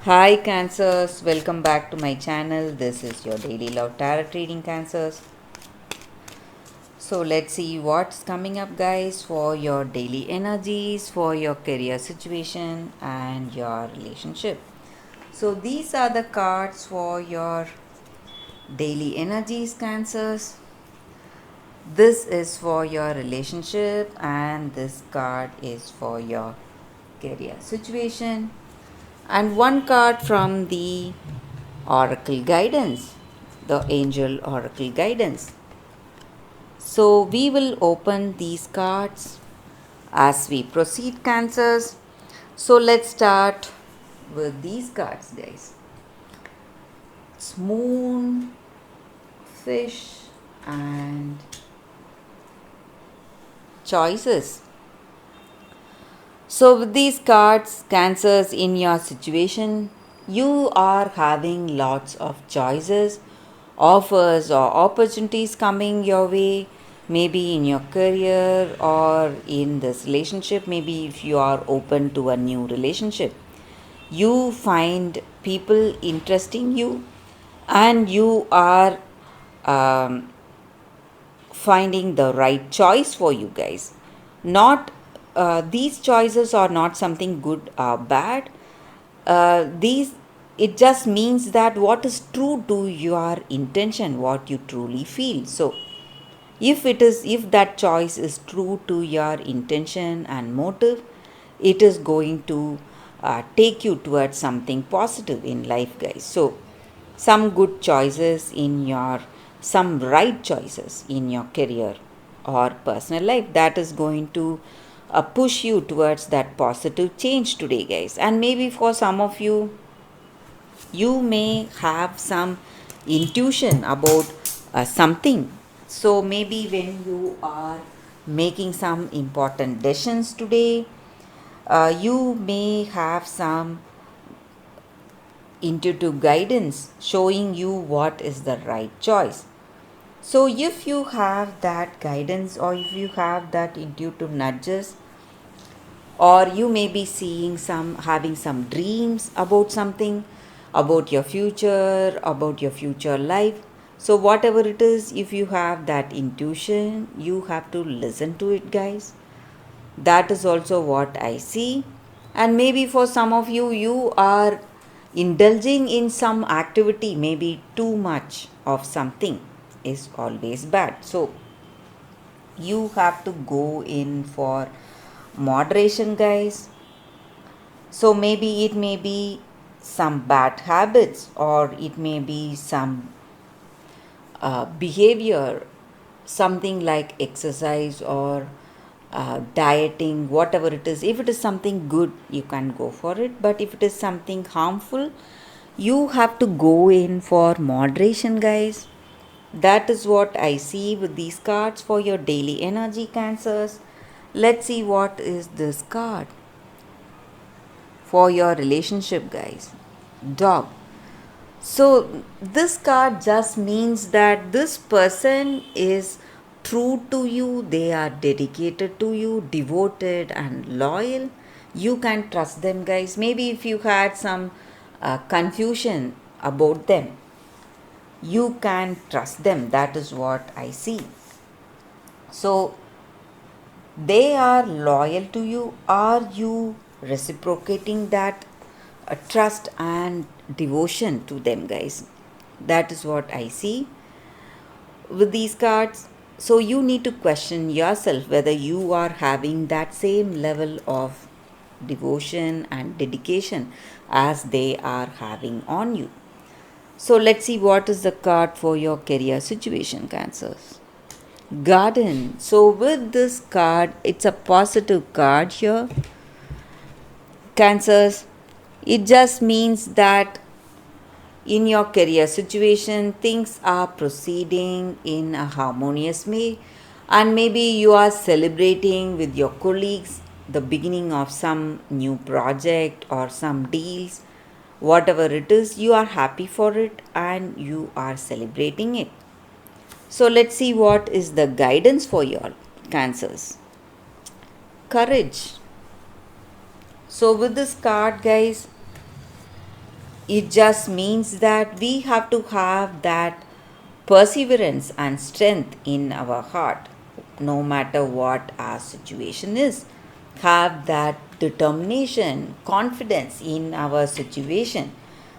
Hi Cancers, welcome back to my channel. This is your daily love tarot reading, Cancers. So let's see what's coming up, guys, for your daily energies, for your career situation and your relationship. So these are the cards for your daily energies, Cancers. This is for your relationship and this card is for your career situation. And one card from the Oracle Guidance, the Angel Oracle Guidance. So we will open these cards as we proceed, Cancers. So let's start with these cards, guys. It's Moon, Fish, and Choices. So, with these cards, Cancers, in your situation, you are having lots of choices, offers, or opportunities coming your way, maybe in your career or in this relationship. Maybe if you are open to a new relationship, you find people interesting you, and you are um, finding the right choice for you guys. Not these choices are not something good or bad. These It just means that what is true to your intention, what you truly feel. So if that choice is true to your intention and motive, it is going to take you towards something positive in life, guys. So some good choices in your some right choices in your career or personal life, that is going to push you towards that positive change today, guys. And maybe for some of you, you may have some intuition about something. So maybe when you are making some important decisions today, you may have some intuitive guidance showing you what is the right choice. So if you have that guidance, or if you have that intuitive nudges, or you may be seeing some having some dreams about something, about your future life. So whatever it is, if you have that intuition, you have to listen to it, guys. That is also what I see. And maybe for some of you, you are indulging in some activity. Maybe too much of something is always bad. So you have to go in for moderation, guys. So maybe it may be some bad habits, or it may be some behavior, something like exercise or dieting, whatever it is. If it is something good, you can go for it, but if it is something harmful, you have to go in for moderation, guys. That is what I see with these cards for your daily energy, Cancers. Let's see what is this card for your relationship, guys. Dog. So, this card just means that this person is true to you, they are dedicated to you, devoted and loyal. You can trust them, guys. Maybe if you had some confusion about them, you can trust them. That is what I see. So, they are loyal to you. Are you reciprocating that trust and devotion to them, guys? That is what I see with these cards. So you need to question yourself whether you are having that same level of devotion and dedication as they are having on you. So let's see what is the card for your career situation, Cancers. Garden. So with this card, it's a positive card here, Cancers. It just means that in your career situation, things are proceeding in a harmonious way, and maybe you are celebrating with your colleagues the beginning of some new project or some deals. Whatever it is, you are happy for it and you are celebrating it. So let's see what is the guidance for your Cancers. Courage. So with this card, guys, It just means that we have to have that perseverance and strength in our heart, no matter what our situation is. Have that determination, confidence in our situation,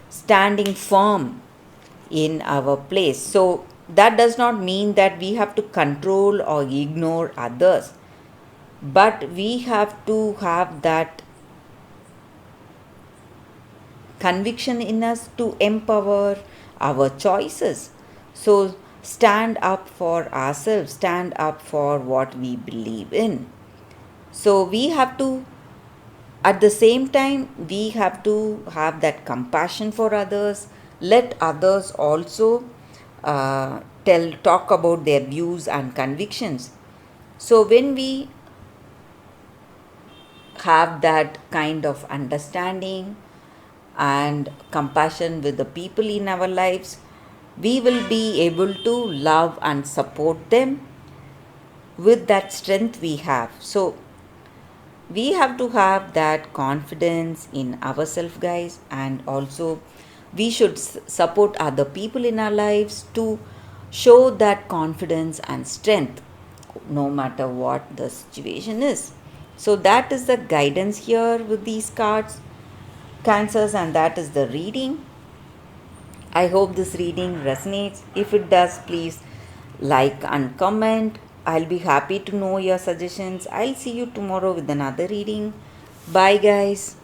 standing firm in our place. So, that does not mean that we have to control or ignore others, but we have to have that conviction in us to empower our choices. So, stand up for ourselves, stand up for what we believe in. So, we have to, at the same time, we have to have that compassion for others, let others also talk about their views and convictions. So, when we have that kind of understanding and compassion with the people in our lives, we will be able to love and support them with that strength we have. So, we have to have that confidence in ourselves, guys, and also we should support other people in our lives to show that confidence and strength no matter what the situation is. So, that is the guidance here with these cards, Cancers, and that is the reading. I hope this reading resonates. If it does, please like and comment. I'll be happy to know your suggestions. I'll see you tomorrow with another reading. Bye, guys.